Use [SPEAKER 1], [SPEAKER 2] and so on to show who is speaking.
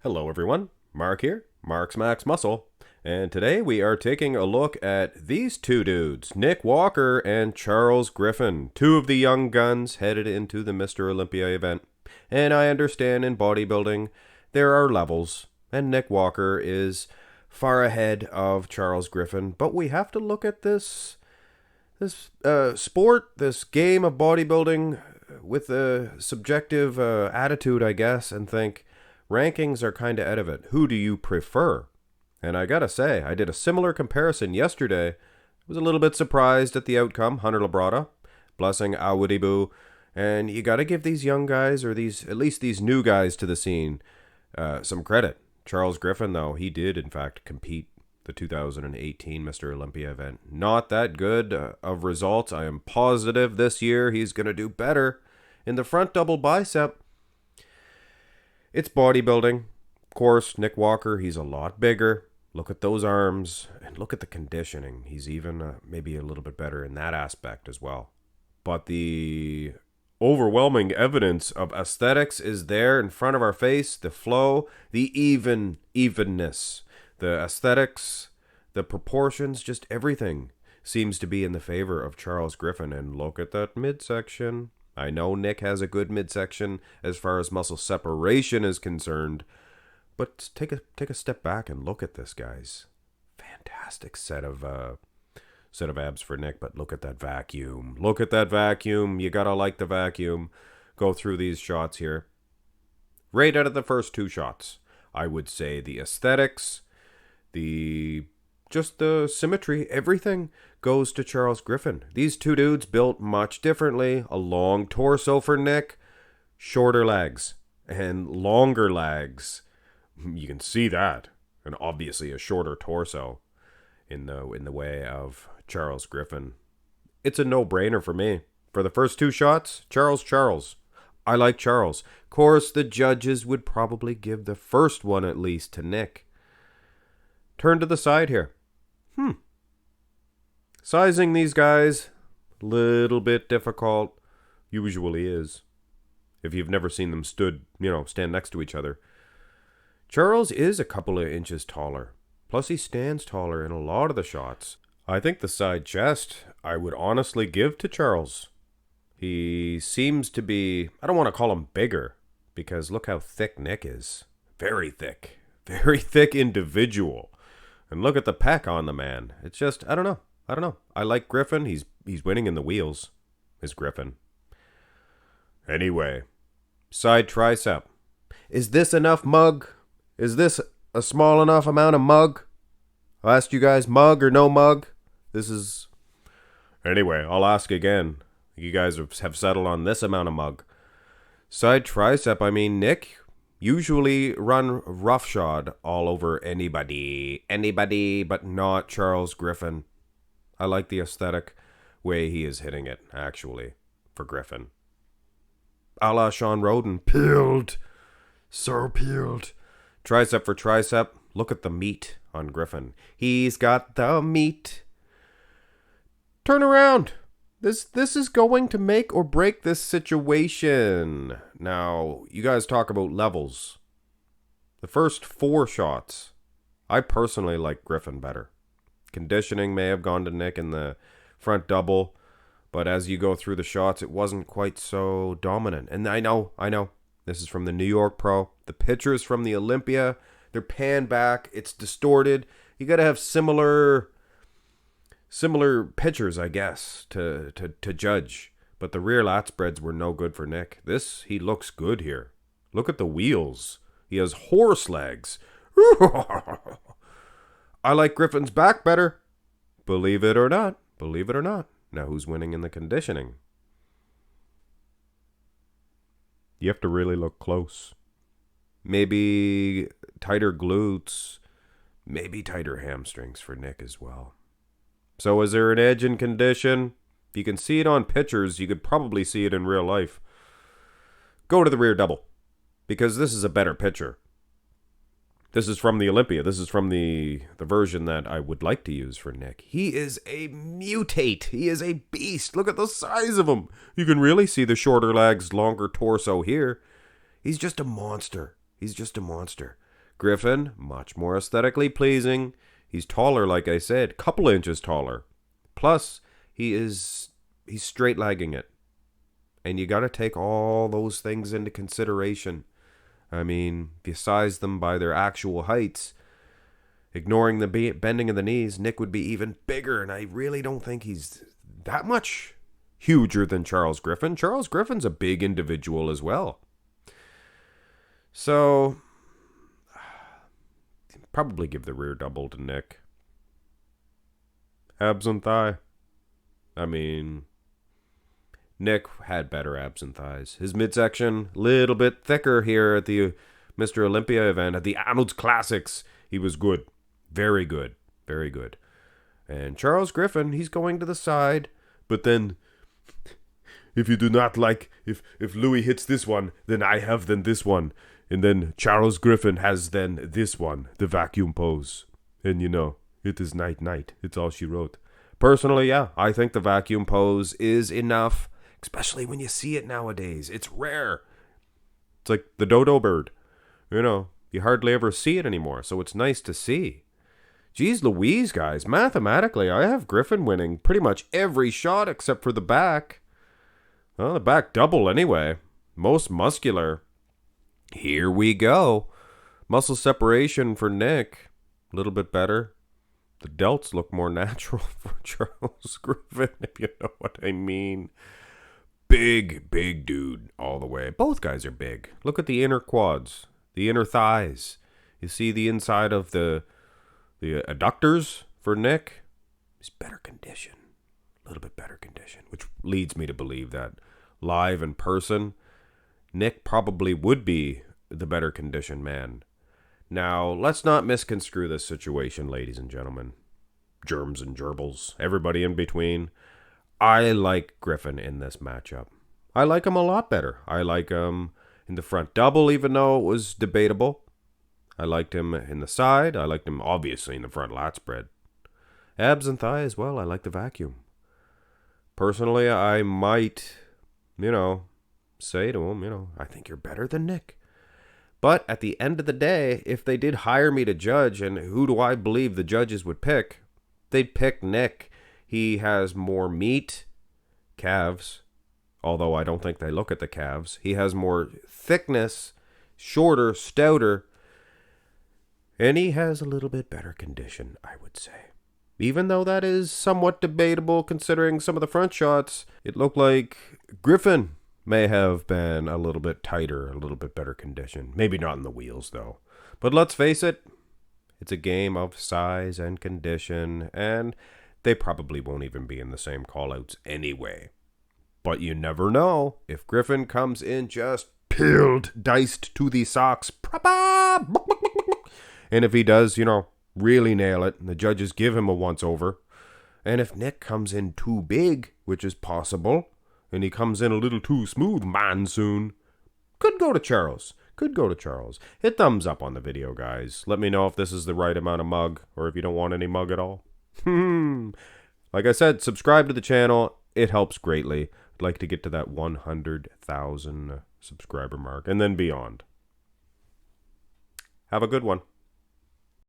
[SPEAKER 1] Hello everyone, Mark here, Mark's Max Muscle, and today we are taking a look at these two dudes, Nick Walker and Charles Griffen, two of the young guns headed into the Mr. Olympia event. And I understand in bodybuilding there are levels, and Nick Walker is far ahead of Charles Griffen, but we have to look at this sport, this game of bodybuilding with a subjective attitude, I guess, and think, rankings are kind of out of it. Who do you prefer? And I gotta say, I did a similar comparison yesterday. I was a little bit surprised at the outcome. Hunter Labrada, blessing Awadibu. And you gotta give these young guys, or at least these new guys to the scene, some credit. Charles Griffen, though, he did in fact compete the 2018 Mr. Olympia event. Not that good of results. I am positive this year he's gonna do better. In the front double bicep, it's bodybuilding. Of course, Nick Walker, he's a lot bigger. Look at those arms, and look at the conditioning. He's even maybe a little bit better in that aspect as well. But the overwhelming evidence of aesthetics is there in front of our face. The flow, the evenness, the aesthetics, the proportions, just everything seems to be in the favor of Charles Griffen. And look at that midsection. I know Nick has a good midsection as far as muscle separation is concerned, but take a step back and look at this, guys. Fantastic set of abs for Nick, but look at that vacuum. Look at that vacuum. You gotta like the vacuum. Go through these shots here. Right out of the first two shots, I would say the aesthetics, just the symmetry, everything goes to Charles Griffen. These two dudes built much differently. A long torso for Nick, shorter legs, and longer legs. You can see that. And obviously a shorter torso in the way of Charles Griffen. It's a no-brainer for me. For the first two shots, Charles. I like Charles. Of course, the judges would probably give the first one at least to Nick. Turn to the side here. Sizing these guys, little bit difficult. Usually is. If you've never seen them stand next to each other. Charles is a couple of inches taller. Plus he stands taller in a lot of the shots. I think the side chest I would honestly give to Charles. He seems to be, I don't want to call him bigger, because look how thick Nick is. Very thick. Very thick individual. And look at the pec on the man. It's just, I don't know. I like Griffen. He's winning in the wheels. Is Griffen. Anyway. Side tricep. Is this enough mug? Is this a small enough amount of mug? I asked you guys, mug or no mug? Anyway, I'll ask again. You guys have settled on this amount of mug. Side tricep, I mean, Nick usually run roughshod all over anybody, but not Charles Griffen. I like the aesthetic way he is hitting it, actually, for Griffen. A la Sean Roden, peeled, so peeled. Tricep for tricep, look at the meat on Griffen. He's got the meat. Turn around. This is going to make or break this situation. Now, you guys talk about levels. The first four shots, I personally like Griffen better. Conditioning may have gone to Nick in the front double, but as you go through the shots, it wasn't quite so dominant. And I know, this is from the New York Pro. The pictures from the Olympia, they're panned back, it's distorted. You got to have similar pictures, I guess, to judge. But the rear lat spreads were no good for Nick. He looks good here. Look at the wheels. He has horse legs. I like Griffen's back better. Believe it or not. Now who's winning in the conditioning? You have to really look close. Maybe tighter glutes. Maybe tighter hamstrings for Nick as well. So is there an edge in condition? If you can see it on pictures, you could probably see it in real life. Go to the rear double, because this is a better picture. This is from the Olympia. This is from the version that I would like to use for Nick. He is a mutate. He is a beast. Look at the size of him. You can really see the shorter legs, longer torso here. He's just a monster. Griffen, much more aesthetically pleasing. He's taller, like I said, couple inches taller. Plus, he's straight legging it. And you got to take all those things into consideration. I mean, if you size them by their actual heights, ignoring the bending of the knees, Nick would be even bigger. And I really don't think he's that much huger than Charles Griffen. Charles Griffin's a big individual as well. So, probably give the rear double to Nick. Abs and thigh. I mean, Nick had better abs and thighs. His midsection, little bit thicker here at the Mr. Olympia event. At the Arnold's Classics, he was good. Very good. Very good. And Charles Griffen, he's going to the side. But then, if you do not like, if Louis hits this one, then I have then this one. And then Charles Griffen has then this one, the vacuum pose. And you know, it is night. It's all she wrote. Personally, yeah, I think the vacuum pose is enough, especially when you see it nowadays. It's rare. It's like the dodo bird. You know, you hardly ever see it anymore, so it's nice to see. Jeez Louise, guys, mathematically, I have Griffen winning pretty much every shot except for the back. Well, the back double anyway. Most muscular. Here we go. Muscle separation for Nick. A little bit better. The delts look more natural for Charles Griffen, if you know what I mean. Big dude all the way. Both guys are big. Look at the inner quads, the inner thighs. You see the inside of the adductors for Nick. He's better condition. A little bit better condition, which leads me to believe that live in person, Nick probably would be the better conditioned man. Now, let's not misconstrue this situation, ladies and gentlemen. Germs and gerbils, everybody in between. I like Griffen in this matchup. I like him a lot better. I like him in the front double, even though it was debatable. I liked him in the side. I liked him, obviously, in the front lat spread. Abs and thigh as well. I like the vacuum. Personally, I might, say to him, I think you're better than Nick. But at the end of the day, if they did hire me to judge, and who do I believe the judges would pick? They'd pick Nick. He has more meat, calves, although I don't think they look at the calves. He has more thickness, shorter, stouter, and he has a little bit better condition, I would say. Even though that is somewhat debatable considering some of the front shots, it looked like Griffen may have been a little bit tighter, a little bit better condition. Maybe not in the wheels, though. But let's face it, it's a game of size and condition, and they probably won't even be in the same callouts anyway. But you never know. If Griffen comes in just peeled, diced to the socks, proper, and if he does, really nail it, and the judges give him a once-over, and if Nick comes in too big, which is possible, and he comes in a little too smooth, monsoon, could go to Charles. Hit thumbs up on the video, guys. Let me know if this is the right amount of mug, or if you don't want any mug at all. Like I said, subscribe to the channel. It helps greatly. I'd like to get to that 100,000 subscriber mark, and then beyond. Have a good one.